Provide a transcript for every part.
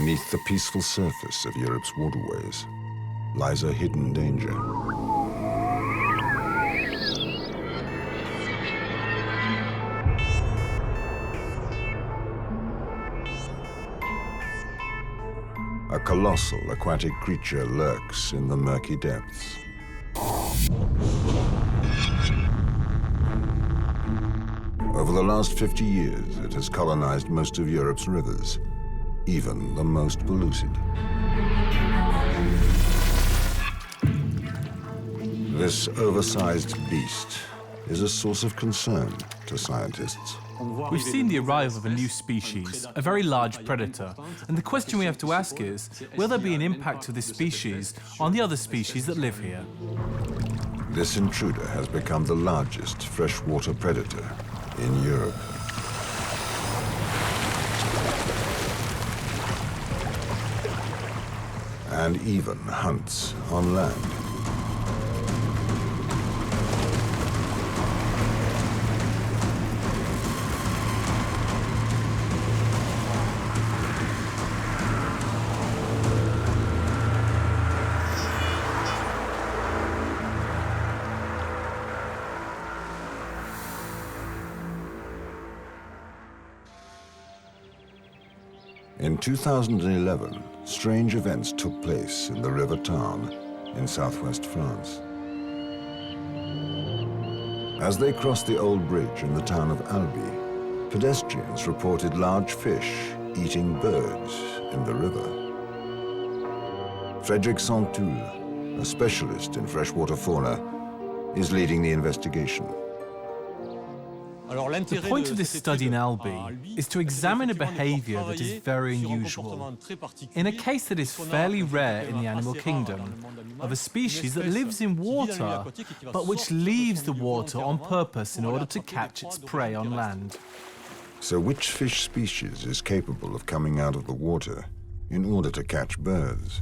Beneath the peaceful surface of Europe's waterways lies a hidden danger. A colossal aquatic creature lurks in the murky depths. Over the last 50 years, it has colonized most of Europe's rivers, even the most polluted. This oversized beast is a source of concern to scientists. We've seen the arrival of a new species, a very large predator, and the question we have to ask is, will there be an impact of this species on the other species that live here? This intruder has become the largest freshwater predator in Europe. And even hunts on land. In 2011, strange events took place in the River Tarn in southwest France. As they crossed the old bridge in the town of Albi, pedestrians reported large fish eating birds in the river. Frédéric Santoul, a specialist in freshwater fauna, is leading the investigation. The point of this study in Albi is to examine a behavior that is very unusual. In a case that is fairly rare in the animal kingdom, of a species that lives in water, but which leaves the water on purpose in order to catch its prey on land. So which fish species is capable of coming out of the water in order to catch birds?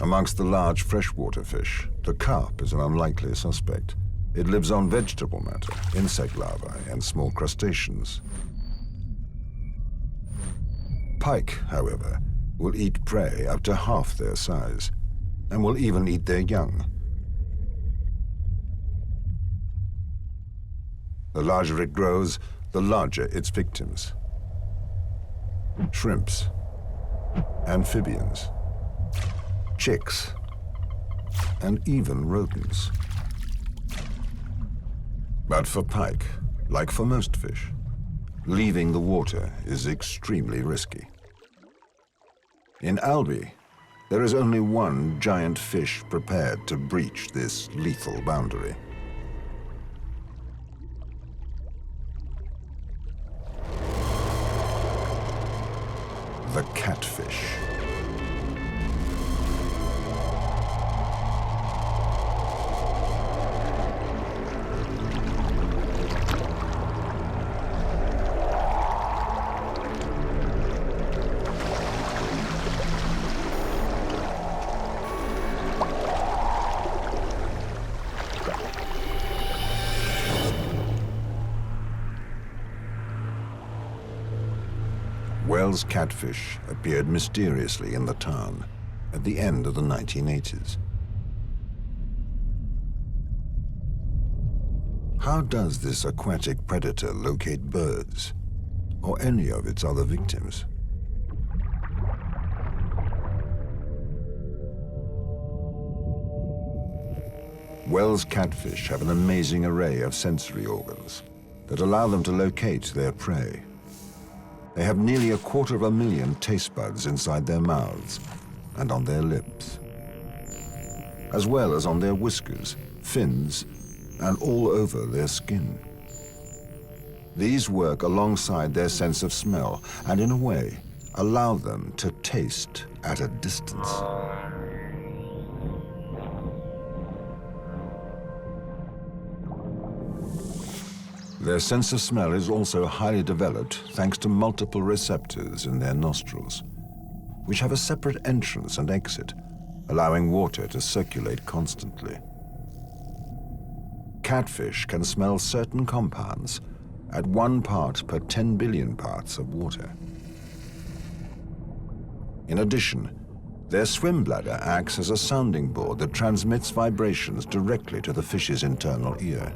Amongst the large freshwater fish, the carp is an unlikely suspect. It lives on vegetable matter, insect larvae, and small crustaceans. Pike, however, will eat prey up to half their size, and will even eat their young. The larger it grows, the larger its victims. Shrimps, amphibians, chicks, and even rodents. But for pike, like for most fish, leaving the water is extremely risky. In Albi, there is only one giant fish prepared to breach this lethal boundary. The catfish. Wells catfish appeared mysteriously in the Tarn at the end of the 1980s. How does this aquatic predator locate birds or any of its other victims? Wells catfish have an amazing array of sensory organs that allow them to locate their prey. They have nearly 250,000 taste buds inside their mouths and on their lips, as well as on their whiskers, fins, and all over their skin. These work alongside their sense of smell and, in a way, allow them to taste at a distance. Their sense of smell is also highly developed thanks to multiple receptors in their nostrils, which have a separate entrance and exit, allowing water to circulate constantly. Catfish can smell certain compounds at 1 part per 10 billion parts of water. In addition, their swim bladder acts as a sounding board that transmits vibrations directly to the fish's internal ear.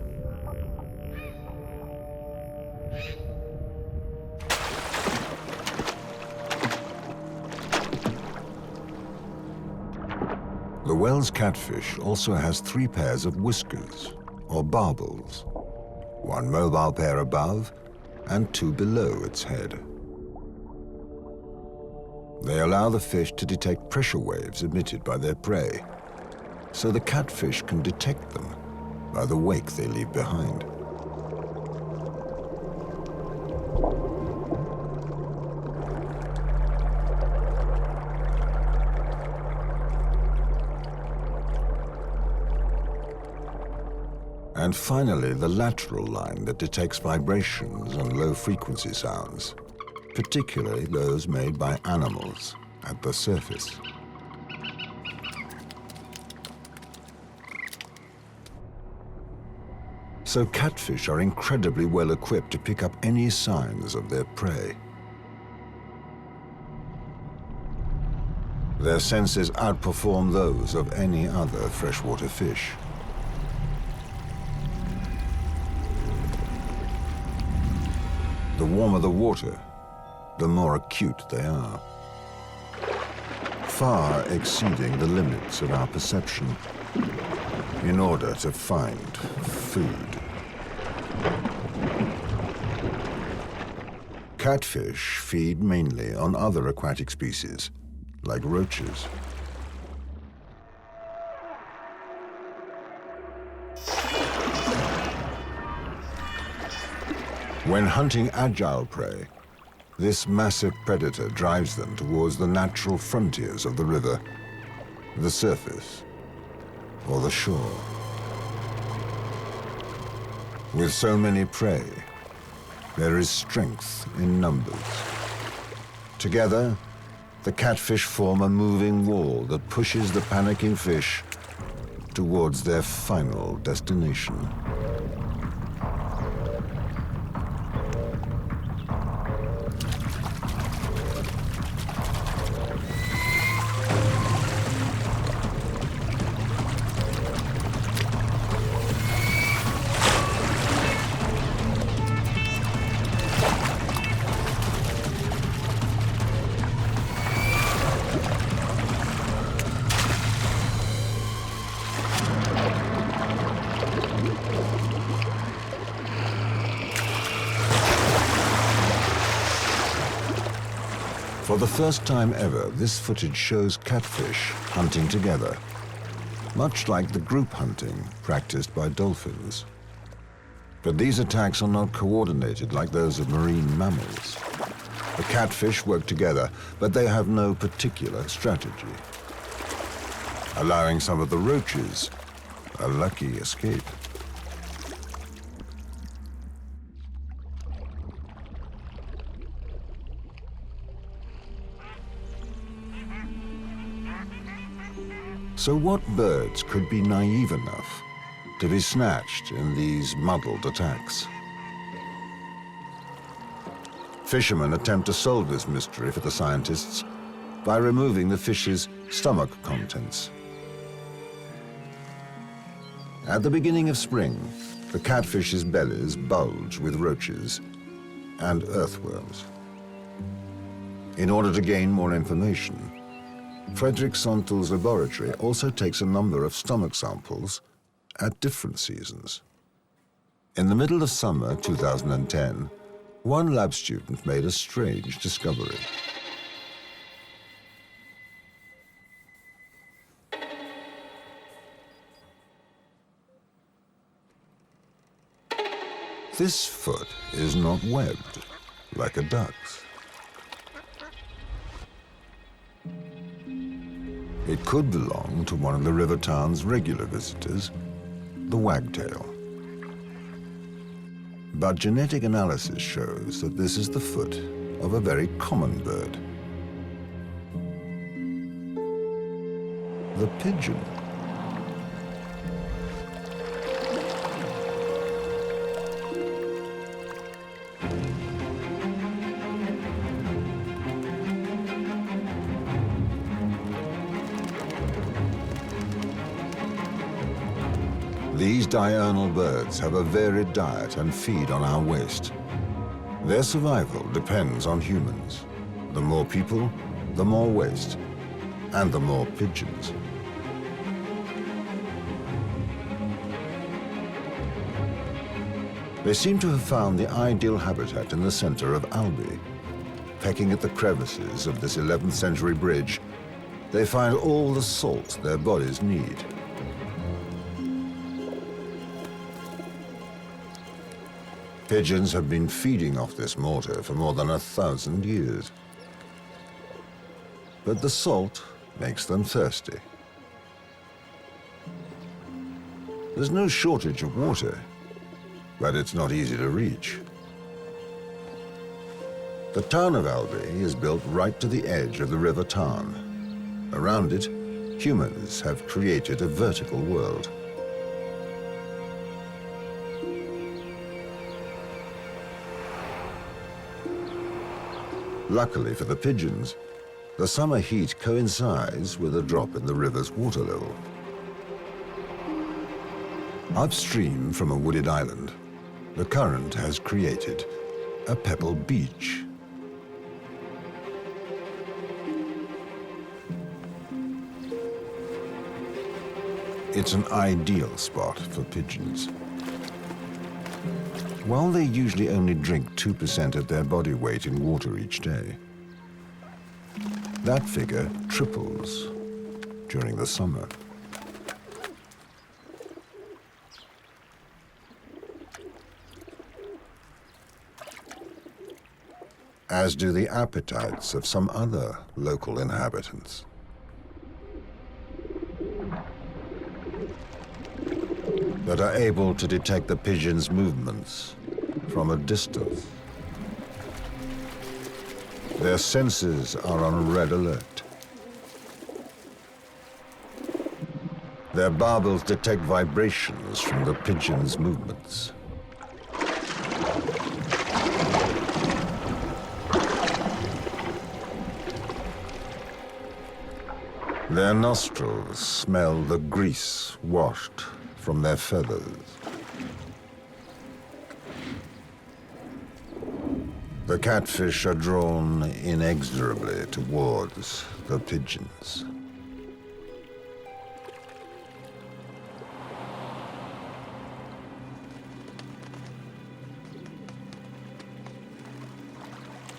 The Wells catfish also has 3 pairs of whiskers, or barbels, 1 mobile pair above and 2 below its head. They allow the fish to detect pressure waves emitted by their prey, so the catfish can detect them by the wake they leave behind. And finally, the lateral line that detects vibrations and low-frequency sounds, particularly those made by animals at the surface. So catfish are incredibly well equipped to pick up any signs of their prey. Their senses outperform those of any other freshwater fish. The warmer the water, the more acute they are, far exceeding the limits of our perception in order to find food. Catfish feed mainly on other aquatic species, like roaches. When hunting agile prey, this massive predator drives them towards the natural frontiers of the river, the surface, or the shore. With so many prey, there is strength in numbers. Together, the catfish form a moving wall that pushes the panicking fish towards their final destination. For the first time ever, this footage shows catfish hunting together, much like the group hunting practiced by dolphins. But these attacks are not coordinated like those of marine mammals. The catfish work together, but they have no particular strategy, allowing some of the roaches a lucky escape. So what birds could be naive enough to be snatched in these muddled attacks? Fishermen attempt to solve this mystery for the scientists by removing the fish's stomach contents. At the beginning of spring, the catfish's bellies bulge with roaches and earthworms. In order to gain more information, Frederick Sontel's laboratory also takes a number of stomach samples at different seasons. In the middle of summer 2010, one lab student made a strange discovery. This foot is not webbed like a duck's. It could belong to one of the river town's regular visitors, the wagtail. But genetic analysis shows that this is the foot of a very common bird, the pigeon. These diurnal birds have a varied diet and feed on our waste. Their survival depends on humans. The more people, the more waste, and the more pigeons. They seem to have found the ideal habitat in the center of Albi. Pecking at the crevices of this 11th century bridge, they find all the salt their bodies need. Pigeons have been feeding off this mortar for more than 1,000 years. But the salt makes them thirsty. There's no shortage of water, but it's not easy to reach. The town of Albi is built right to the edge of the River Tarn. Around it, humans have created a vertical world. Luckily for the pigeons, the summer heat coincides with a drop in the river's water level. Upstream from a wooded island, the current has created a pebble beach. It's an ideal spot for pigeons. While they usually only drink 2% of their body weight in water each day, that figure triples during the summer. As do the appetites of some other local inhabitants. That are able to detect the pigeons' movements from a distance. Their senses are on red alert. Their barbels detect vibrations from the pigeons' movements. Their nostrils smell the grease washed from their feathers. The catfish are drawn inexorably towards the pigeons.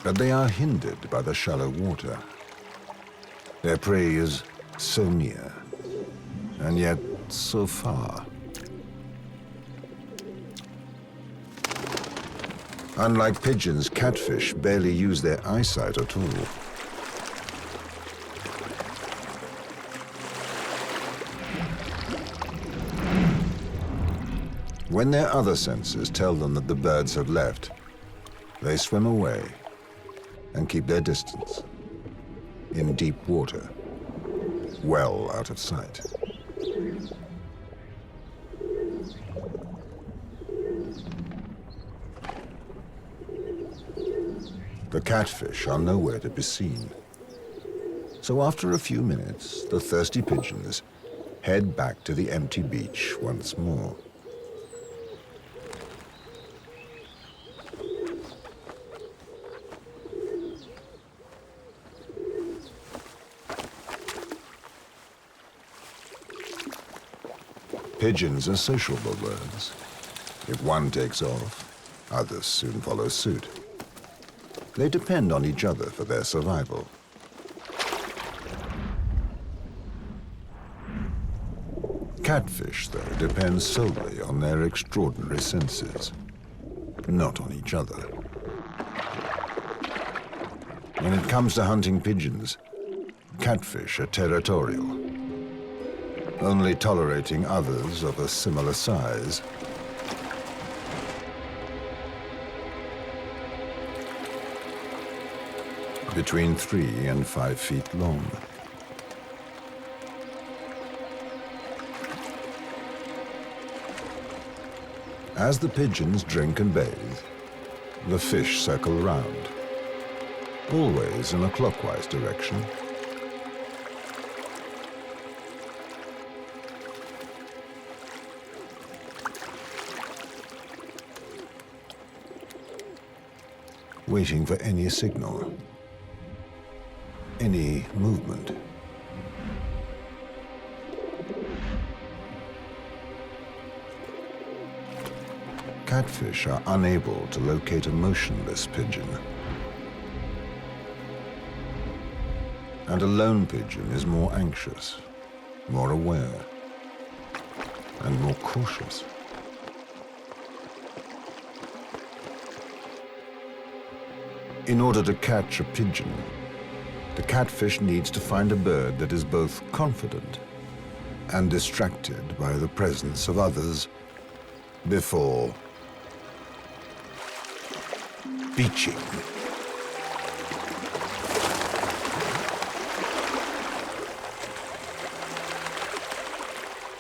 But they are hindered by the shallow water. Their prey is so near, and yet so far. Unlike pigeons, catfish barely use their eyesight at all. When their other senses tell them that the birds have left, they swim away and keep their distance in deep water, well out of sight. The catfish are nowhere to be seen. So after a few minutes, the thirsty pigeons head back to the empty beach once more. Pigeons are sociable birds. If one takes off, others soon follow suit. They depend on each other for their survival. Catfish, though, depend solely on their extraordinary senses, not on each other. When it comes to hunting pigeons, catfish are territorial, only tolerating others of a similar size. Between 3 and 5 feet long. As the pigeons drink and bathe, the fish circle round, always in a clockwise direction. waiting for any signal, any movement. Catfish are unable to locate a motionless pigeon. And a lone pigeon is more anxious, more aware, and more cautious. In order to catch a pigeon, the catfish needs to find a bird that is both confident and distracted by the presence of others before beaching.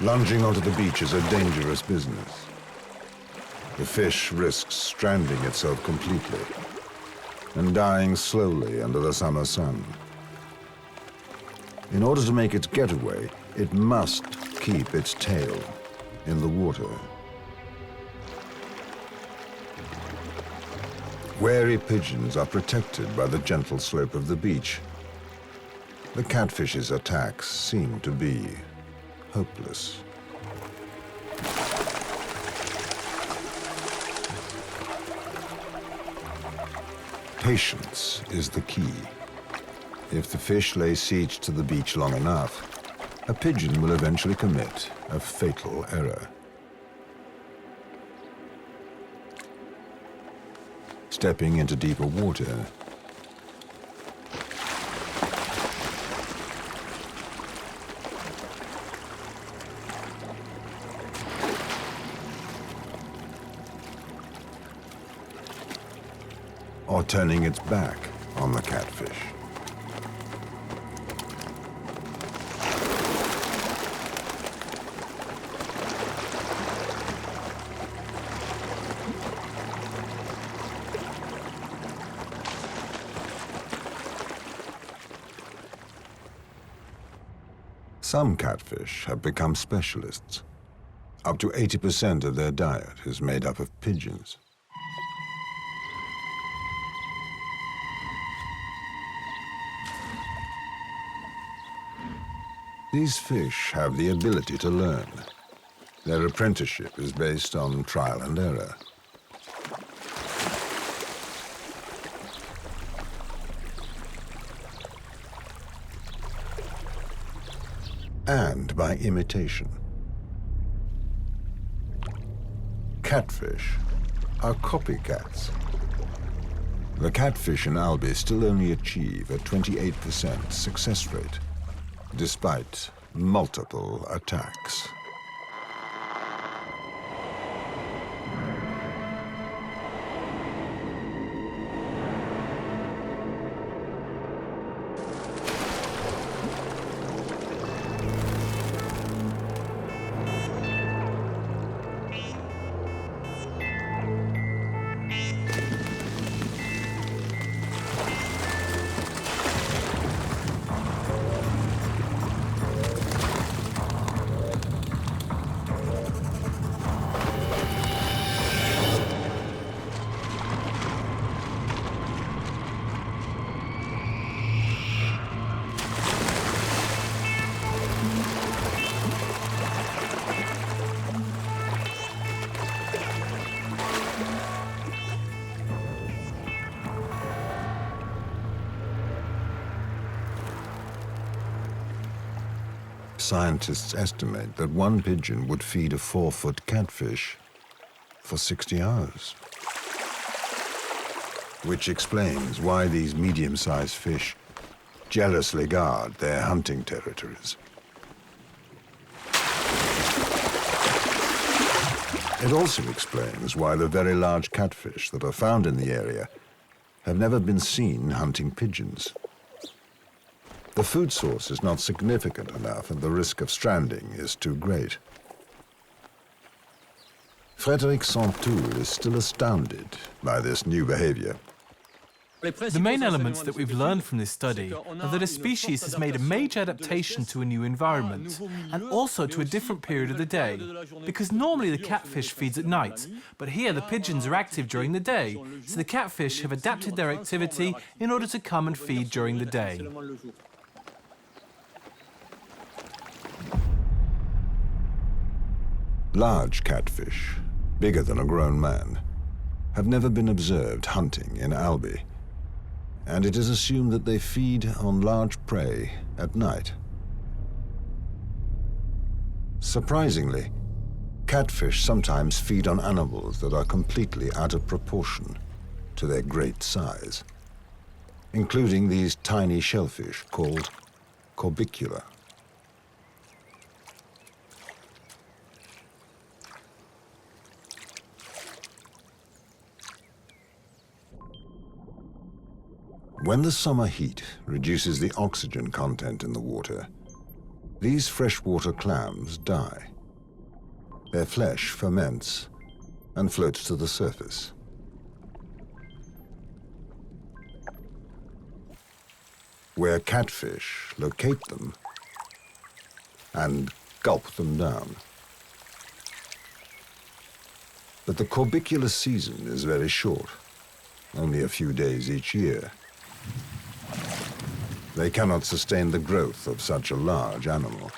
Lunging onto the beach is a dangerous business. The fish risks stranding itself completely and dying slowly under the summer sun. In order to make its getaway, it must keep its tail in the water. Wary pigeons are protected by the gentle slope of the beach. The catfish's attacks seem to be hopeless. Patience is the key. If the fish lay siege to the beach long enough, a pigeon will eventually commit a fatal error. Stepping into deeper water, or turning its back on the catfish. Some catfish have become specialists. Up to 80% of their diet is made up of pigeons. These fish have the ability to learn. Their apprenticeship is based on trial and error. And by imitation. Catfish are copycats. The catfish in Albi still only achieve a 28% success rate, despite multiple attacks. Scientists estimate that one pigeon would feed a 4-foot catfish for 60 hours. Which explains why these medium-sized fish jealously guard their hunting territories. It also explains why the very large catfish that are found in the area have never been seen hunting pigeons. The food source is not significant enough and the risk of stranding is too great. Frédéric Santoul is still astounded by this new behavior. The main elements that we've learned from this study are that a species has made a major adaptation to a new environment and also to a different period of the day, because normally the catfish feeds at night, but here the pigeons are active during the day, so the catfish have adapted their activity in order to come and feed during the day. Large catfish, bigger than a grown man, have never been observed hunting in Albi, and it is assumed that they feed on large prey at night. Surprisingly, catfish sometimes feed on animals that are completely out of proportion to their great size, including these tiny shellfish called corbicula. When the summer heat reduces the oxygen content in the water, these freshwater clams die. Their flesh ferments and floats to the surface. Where catfish locate them and gulp them down. But the corbicula season is very short, only a few days each year. They cannot sustain the growth of such a large animal.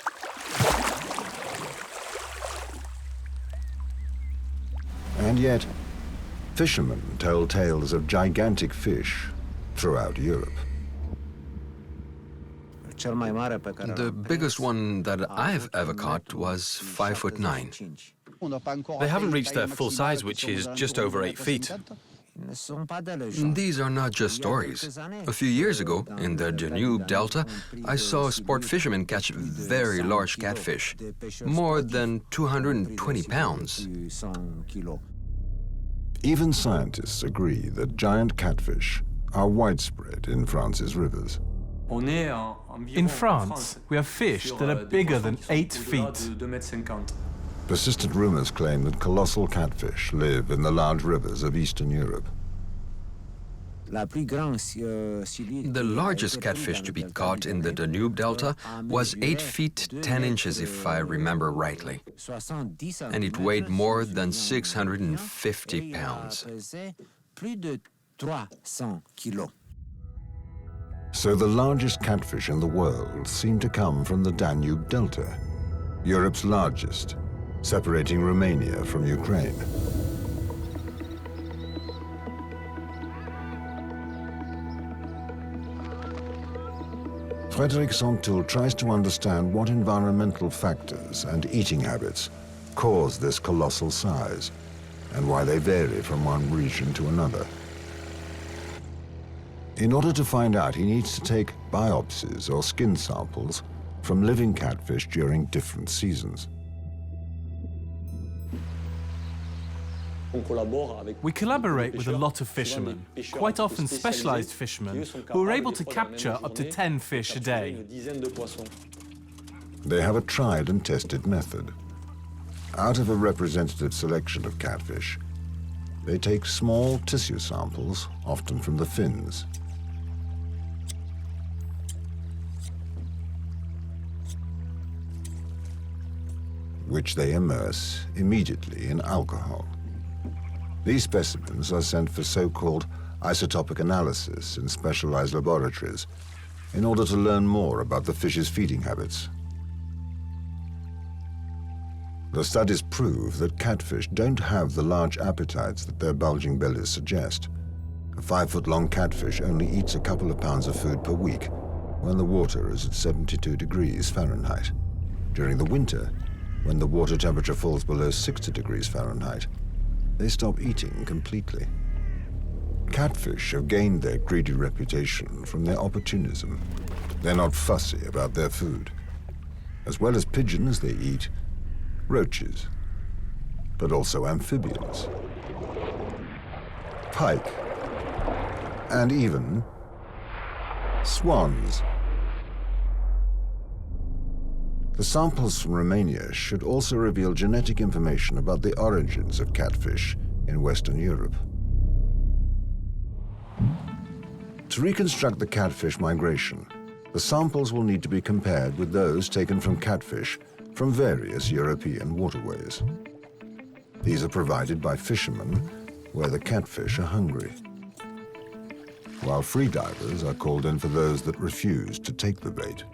And yet, fishermen tell tales of gigantic fish throughout Europe. The biggest one that I've ever caught was 5'9". They haven't reached their full size, which is just over 8 feet. These are not just stories. A few years ago, in the Danube Delta, I saw sport fishermen catch very large catfish, more than 220 pounds. Even scientists agree that giant catfish are widespread in France's rivers. In France, we have fish that are bigger than 8 feet. Persistent rumors claim that colossal catfish live in the large rivers of Eastern Europe. The largest catfish to be caught in the Danube Delta was 8 feet 10 inches, if I remember rightly, and it weighed more than 650 pounds. So the largest catfish in the world seem to come from the Danube Delta, Europe's largest, separating Romania from Ukraine. Frédéric Sontoul tries to understand what environmental factors and eating habits cause this colossal size, and why they vary from one region to another. In order to find out, he needs to take biopsies or skin samples from living catfish during different seasons. We collaborate with a lot of fishermen, quite often specialized fishermen, who are able to capture up to 10 fish a day. They have a tried and tested method. Out of a representative selection of catfish, they take small tissue samples, often from the fins. Which they immerse immediately in alcohol. These specimens are sent for so-called isotopic analysis in specialized laboratories in order to learn more about the fish's feeding habits. The studies prove that catfish don't have the large appetites that their bulging bellies suggest. A 5-foot-long catfish only eats a couple of pounds of food per week when the water is at 72 degrees Fahrenheit. During the winter, when the water temperature falls below 60 degrees Fahrenheit, they stop eating completely. Catfish have gained their greedy reputation from their opportunism. They're not fussy about their food. As well as pigeons, they eat roaches, but also amphibians, pike, and even swans. The samples from Romania should also reveal genetic information about the origins of catfish in Western Europe. To reconstruct the catfish migration, the samples will need to be compared with those taken from catfish from various European waterways. These are provided by fishermen where the catfish are hungry, while freedivers are called in for those that refuse to take the bait.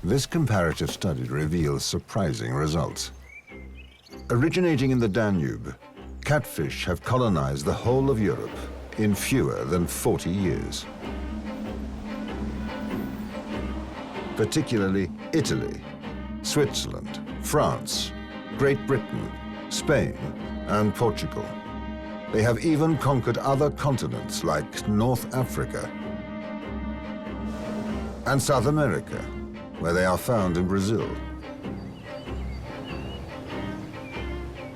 This comparative study reveals surprising results. Originating in the Danube, catfish have colonized the whole of Europe in fewer than 40 years. Particularly Italy, Switzerland, France, Great Britain, Spain, and Portugal. They have even conquered other continents like North Africa and South America, where they are found in Brazil.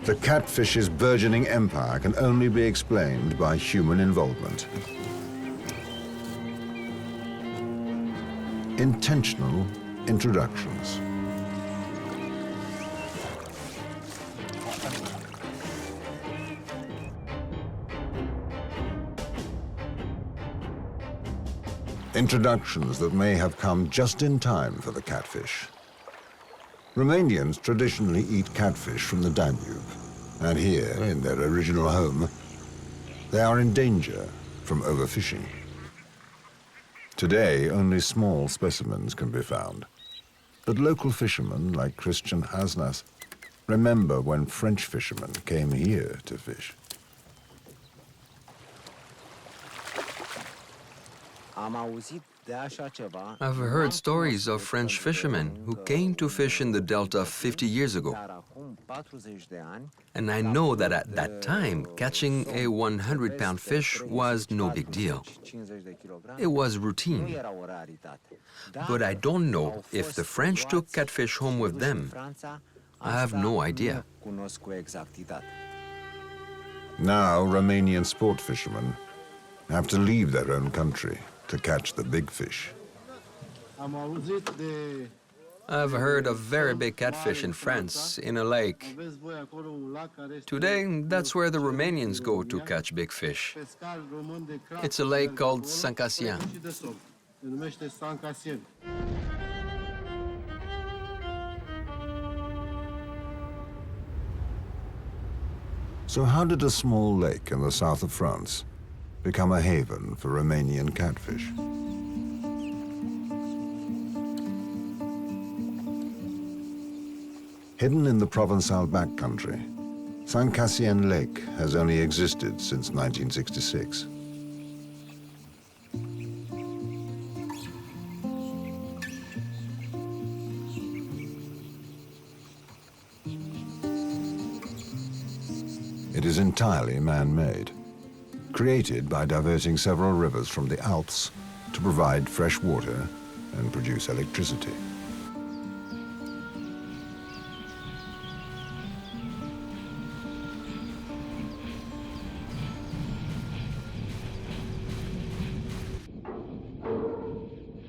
The catfish's burgeoning empire can only be explained by human involvement. Intentional introductions. Introductions that may have come just in time for the catfish. Romanians traditionally eat catfish from the Danube, and here, in their original home, they are in danger from overfishing. Today, only small specimens can be found, but local fishermen like Christian Hasnas remember when French fishermen came here to fish. I've heard stories of French fishermen who came to fish in the Delta 50 years ago. And I know that at that time, catching a 100-pound fish was no big deal. It was routine. But I don't know if the French took catfish home with them. I have no idea. Now, Romanian sport fishermen have to leave their own country to catch the big fish. I've heard of very big catfish in France, in a lake. Today, that's where the Romanians go to catch big fish. It's a lake called Saint-Cassien. So how did a small lake in the south of France become a haven for Romanian catfish? Hidden in the Provençal backcountry, Saint-Cassien Lake has only existed since 1966. It is entirely man-made, created by diverting several rivers from the Alps to provide fresh water and produce electricity.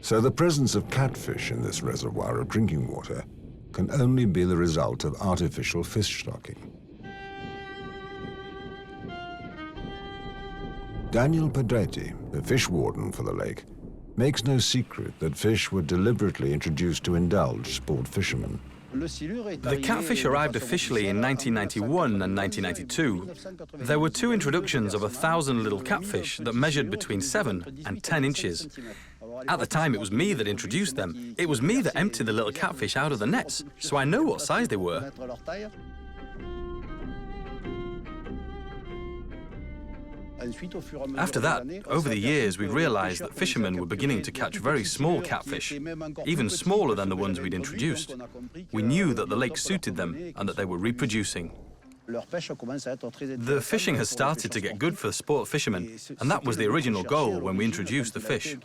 So the presence of catfish in this reservoir of drinking water can only be the result of artificial fish stocking. Daniel Pedretti, the fish warden for the lake, makes no secret that fish were deliberately introduced to indulge sport fishermen. The catfish arrived officially in 1991 and 1992. There were 2 introductions of 1,000 little catfish that measured between 7 and 10 inches. At the time, it was me that introduced them. It was me that emptied the little catfish out of the nets, so I know what size they were. After that, over the years, we realized that fishermen were beginning to catch very small catfish, even smaller than the ones we'd introduced. We knew that the lake suited them and that they were reproducing. The fishing has started to get good for sport fishermen, and that was the original goal when we introduced the fish.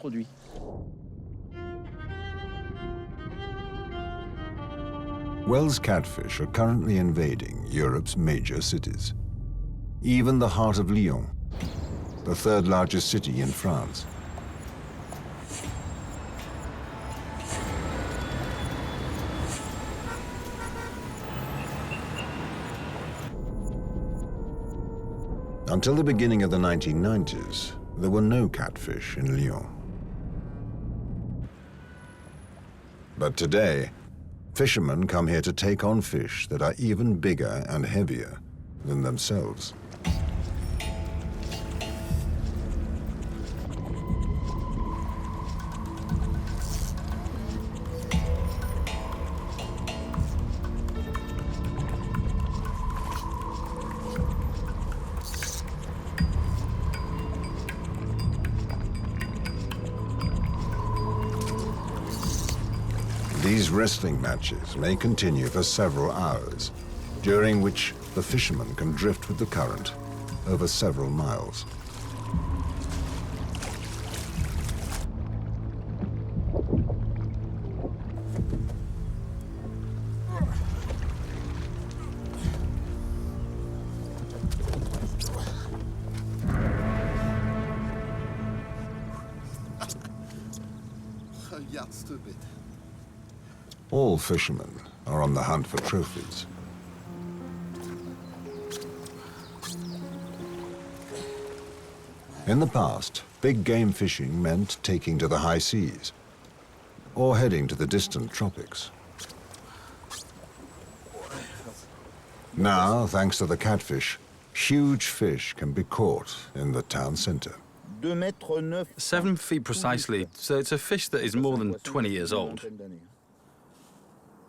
Wells catfish are currently invading Europe's major cities. Even the heart of Lyon, the third largest city in France. Until the beginning of the 1990s, there were no catfish in Lyon. But today, fishermen come here to take on fish that are even bigger and heavier than themselves. These wrestling matches may continue for several hours, during which the fishermen can drift with the current over several miles. All fishermen are on the hunt for trophies. In the past, big game fishing meant taking to the high seas or heading to the distant tropics. Now, thanks to the catfish, huge fish can be caught in the town center. 7 feet precisely, so it's a fish that is more than 20 years old.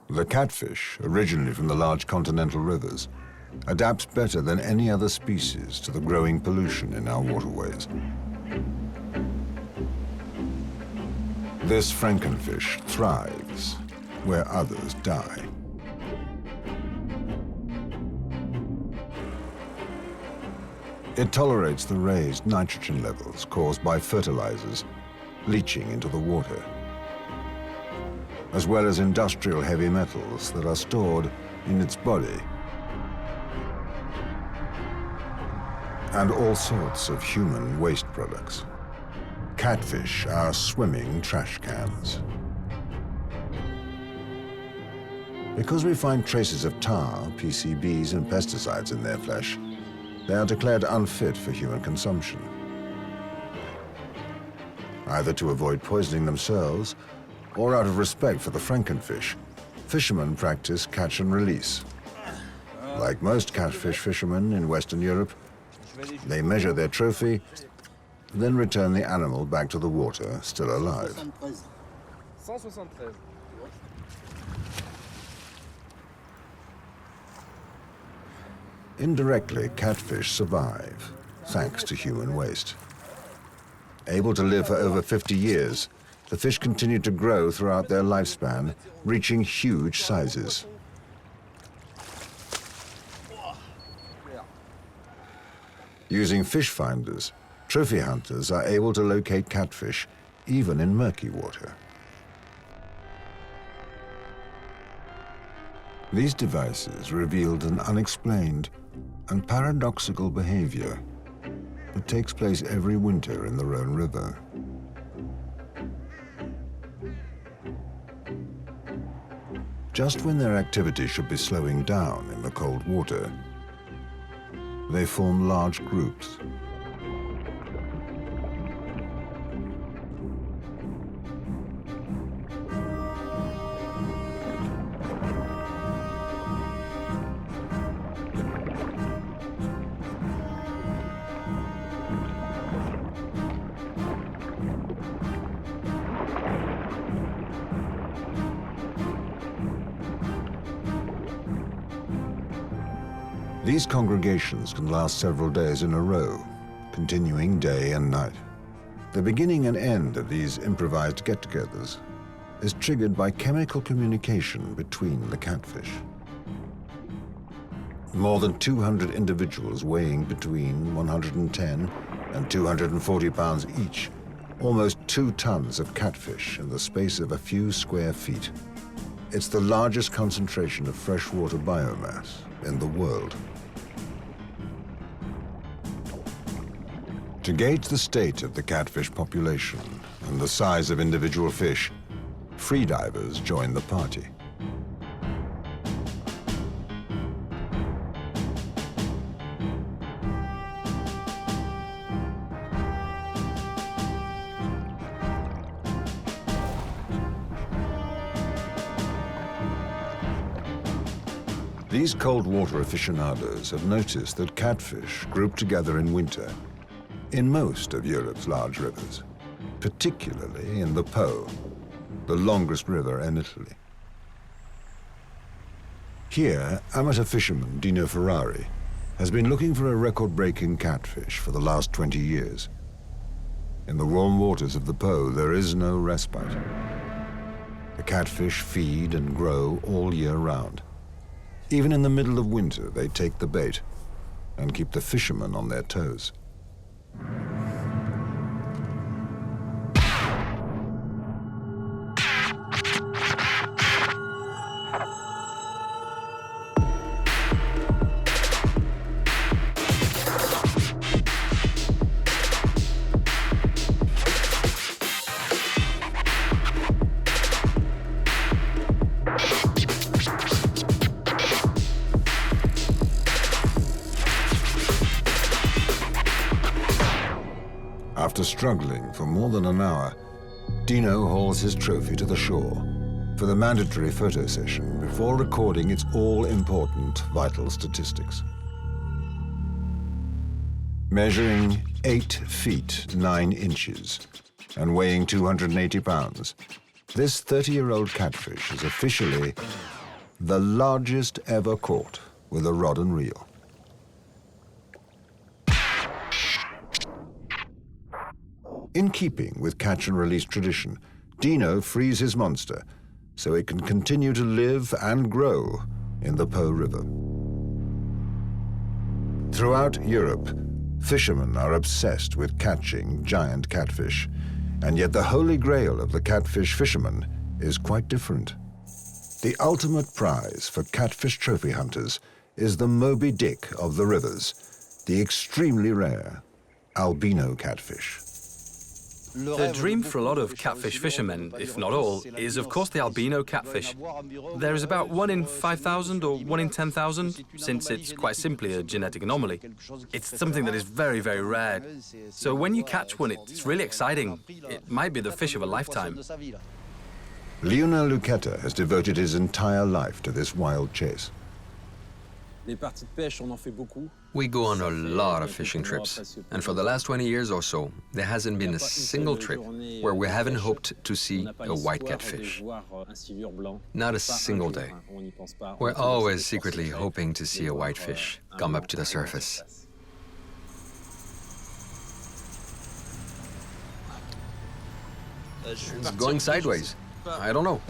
The catfish, originally from the large continental rivers, adapts better than any other species to the growing pollution in our waterways. This frankenfish thrives where others die. It tolerates the raised nitrogen levels caused by fertilizers leaching into the water, as well as industrial heavy metals that are stored in its body, and all sorts of human waste products. Catfish are swimming trash cans. Because we find traces of tar, PCBs, and pesticides in their flesh, they are declared unfit for human consumption. Either to avoid poisoning themselves, or out of respect for the frankenfish, fishermen practice catch and release. Like most catfish fishermen in Western Europe, they measure their trophy, then return the animal back to the water, still alive. 173. Indirectly, catfish survive, thanks to human waste. Able to live for over 50 years, the fish continue to grow throughout their lifespan, reaching huge sizes. Using fish finders, trophy hunters are able to locate catfish even in murky water. These devices revealed an unexplained and paradoxical behavior that takes place every winter in the Rhone River. Just when their activity should be slowing down in the cold water, they form large groups. These congregations can last several days in a row, continuing day and night. The beginning and end of these improvised get-togethers is triggered by chemical communication between the catfish. More than 200 individuals weighing between 110 and 240 pounds each, almost 2 tons of catfish in the space of a few square feet. It's the largest concentration of freshwater biomass in the world. To gauge the state of the catfish population and the size of individual fish, freedivers join the party. These cold water aficionados have noticed that catfish group together in winter in most of Europe's large rivers, particularly in the Po, the longest river in Italy. Here, amateur fisherman Dino Ferrari has been looking for a record-breaking catfish for the last 20 years. In the warm waters of the Po, there is no respite. The catfish feed and grow all year round. Even in the middle of winter, they take the bait and keep the fishermen on their toes. After struggling for more than an hour, Dino hauls his trophy to the shore for the mandatory photo session before recording its all-important vital statistics. Measuring 8 feet 9 inches and weighing 280 pounds, this 30-year-old catfish is officially the largest ever caught with a rod and reel. In keeping with catch and release tradition, Dino frees his monster so it can continue to live and grow in the Po River. Throughout Europe, fishermen are obsessed with catching giant catfish, and yet the holy grail of the catfish fisherman is quite different. The ultimate prize for catfish trophy hunters is the Moby Dick of the rivers, the extremely rare albino catfish. The dream for a lot of catfish fishermen, if not all, is of course the albino catfish. There is about 1 in 5,000 or 1 in 10,000, since it's quite simply a genetic anomaly. It's something that is very, very rare. So when you catch one, it's really exciting. It might be the fish of a lifetime. Lionel Luqueta has devoted his entire life to this wild chase. We go on a lot of fishing trips, and for the last 20 years or so, there hasn't been a single trip where we haven't hoped to see a white catfish. Not a single day. We're always secretly hoping to see a whitefish come up to the surface. It's going sideways. I don't know.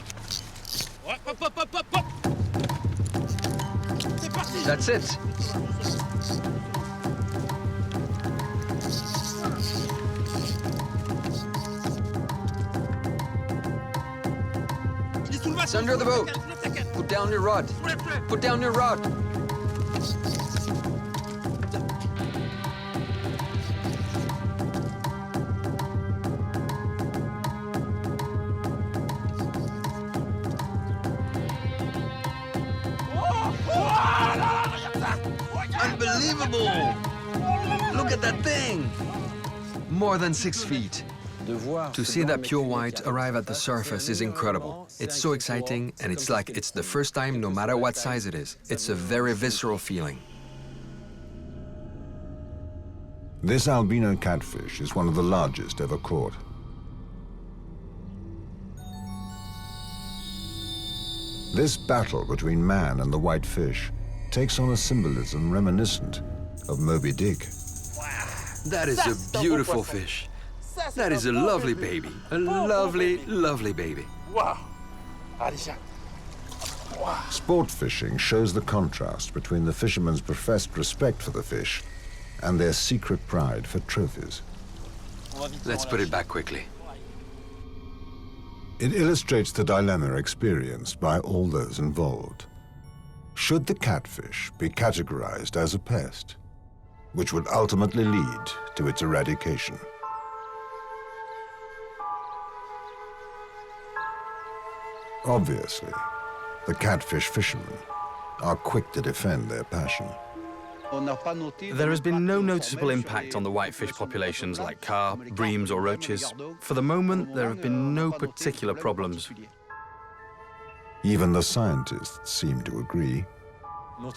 That's it. It's under the boat. Put down your rod. Put down your rod. Unbelievable! Look at that thing! More than 6 feet. To see that pure white arrive at the surface is incredible. It's so exciting, and it's like it's the first time, no matter what size it is. It's a very visceral feeling. This albino catfish is one of the largest ever caught. This battle between man and the white fish takes on a symbolism reminiscent of Moby Dick. That is a beautiful fish. That is a lovely baby. A lovely, lovely baby. Waouh. Allez, viens. Sport fishing shows the contrast between the fishermen's professed respect for the fish and their secret pride for trophies. Let's put it back quickly. It illustrates the dilemma experienced by all those involved. Should the catfish be categorized as a pest, which would ultimately lead to its eradication? Obviously, the catfish fishermen are quick to defend their passion. There has been no noticeable impact on the whitefish populations like carp, breams or roaches. For the moment, there have been no particular problems. Even the scientists seem to agree.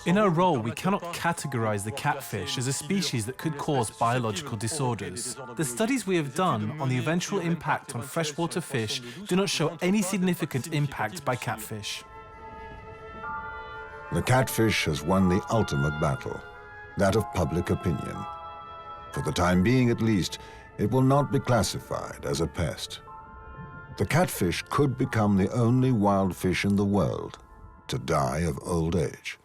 In our role, we cannot categorize the catfish as a species that could cause biological disorders. The studies we have done on the eventual impact on freshwater fish do not show any significant impact by catfish. The catfish has won the ultimate battle, that of public opinion. For the time being, at least, it will not be classified as a pest. The catfish could become the only wild fish in the world to die of old age,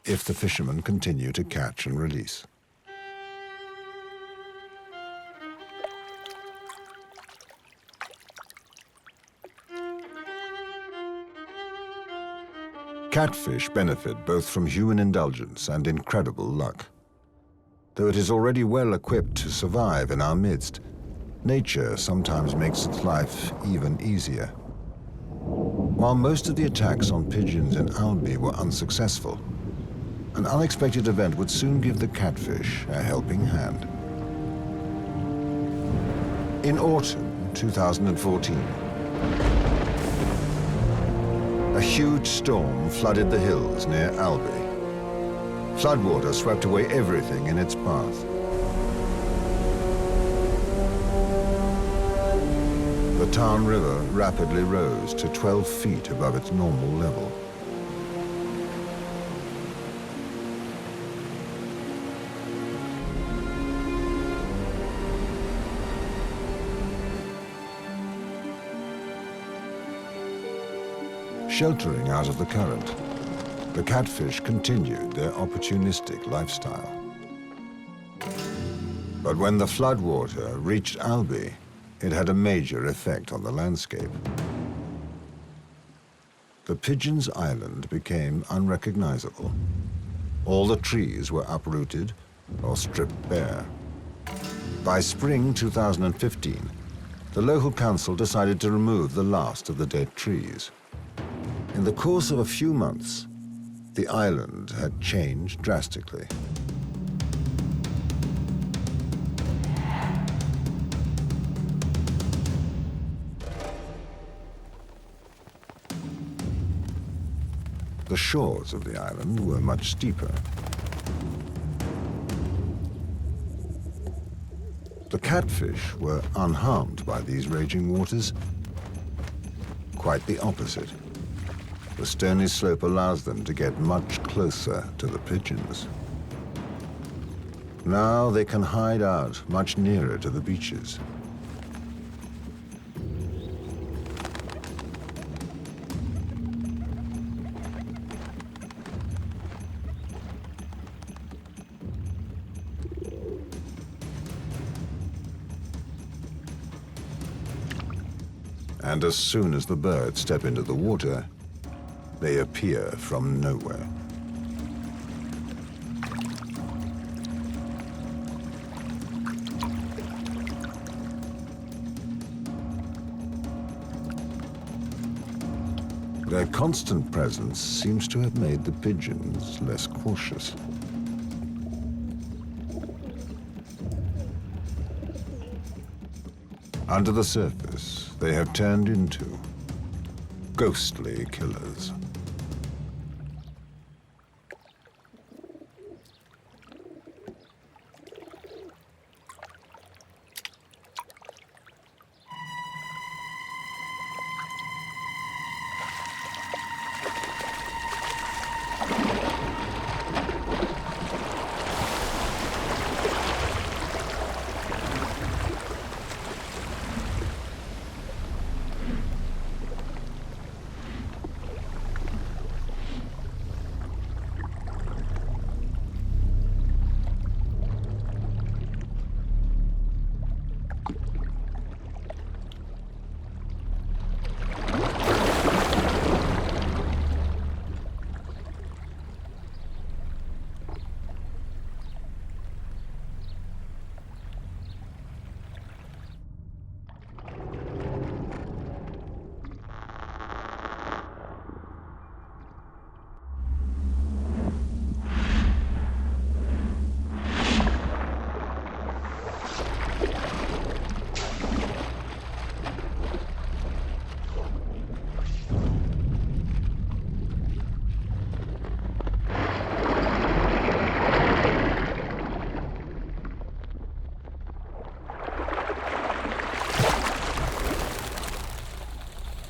if the fishermen continue to catch and release. Catfish benefit both from human indulgence and incredible luck. Though it is already well equipped to survive in our midst, nature sometimes makes its life even easier. While most of the attacks on pigeons in Albi were unsuccessful, an unexpected event would soon give the catfish a helping hand. In autumn 2014, a huge storm flooded the hills near Albi. Floodwater swept away everything in its path. The Tarn River rapidly rose to 12 feet above its normal level. Sheltering out of the current, the catfish continued their opportunistic lifestyle. But when the floodwater reached Albi, it had a major effect on the landscape. The Pigeons Island became unrecognizable. All the trees were uprooted or stripped bare. By spring 2015, the local council decided to remove the last of the dead trees. In the course of a few months, the island had changed drastically. The shores of the island were much steeper. The catfish were unharmed by these raging waters. Quite the opposite. The stony slope allows them to get much closer to the pigeons. Now they can hide out much nearer to the beaches. And as soon as the birds step into the water, they appear from nowhere. Their constant presence seems to have made the pigeons less cautious. Under the surface, they have turned into ghostly killers.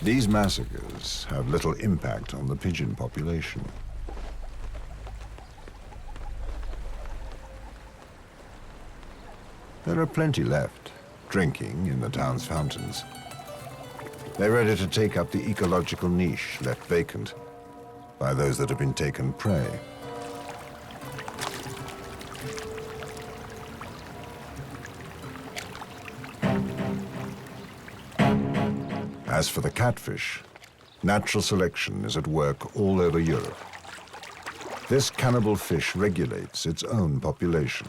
These massacres have little impact on the pigeon population. There are plenty left, drinking in the town's fountains. They're ready to take up the ecological niche left vacant by those that have been taken prey. As for the catfish, natural selection is at work all over Europe. This cannibal fish regulates its own population.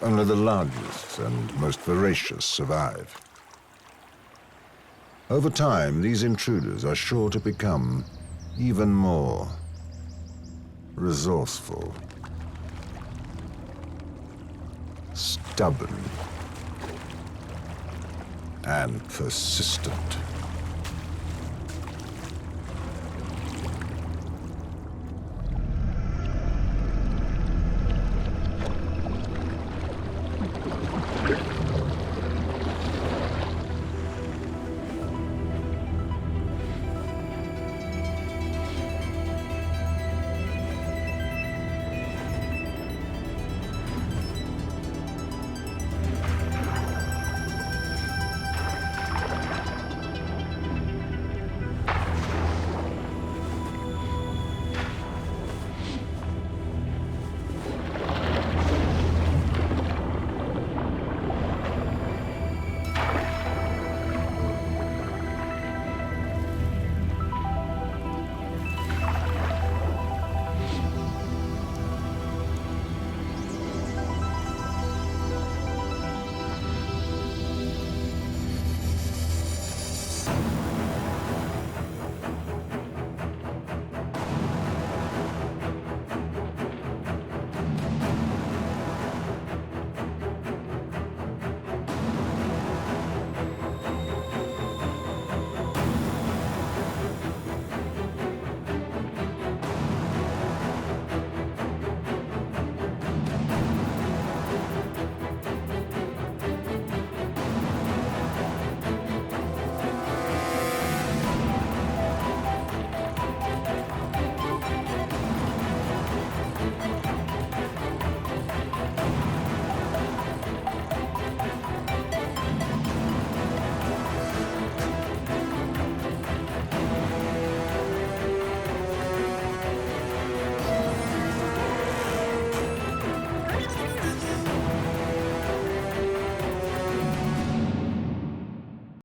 Only the largest and most voracious survive. Over time, these intruders are sure to become even more resourceful, stubborn, and persistent.